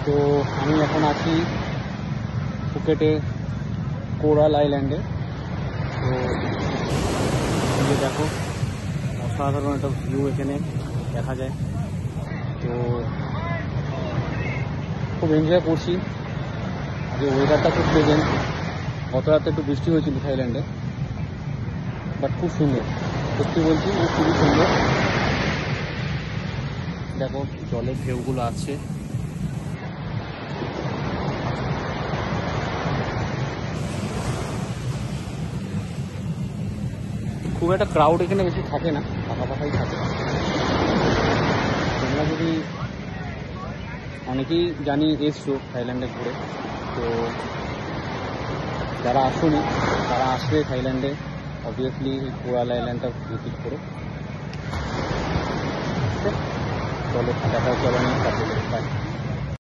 তো আমি এখন আছি ফুকেটে কোরাল আইল্যান্ডে। তো এই দেখো অসাধারণ একটা ভিউ এখানে দেখা যায়। তো খুব এনজয় করছি। আজকে ওয়েদারটা খুব প্লেজেন্ট। গত রাতে একটু বৃষ্টি হয়েছিল থাইল্যান্ডে, বাট খুব সুন্দর, সত্যি বলছি খুবই সুন্দর। দেখো জলের ঢেউগুলো আছে। খুব একটা ক্রাউড এখানে বেশি থাকে না, ফাঁকা ফাঁকাই থাকে। তোমরা যদি অনেকেই জানি এসছো থাইল্যান্ডে ঘুরে, তো যারা আসোনি তারা আসবে থাইল্যান্ডে অবভিয়াসলি কোরাল আইল্যান্ডটা ভিজিট করো। চলো দেখা চলো নিয়ে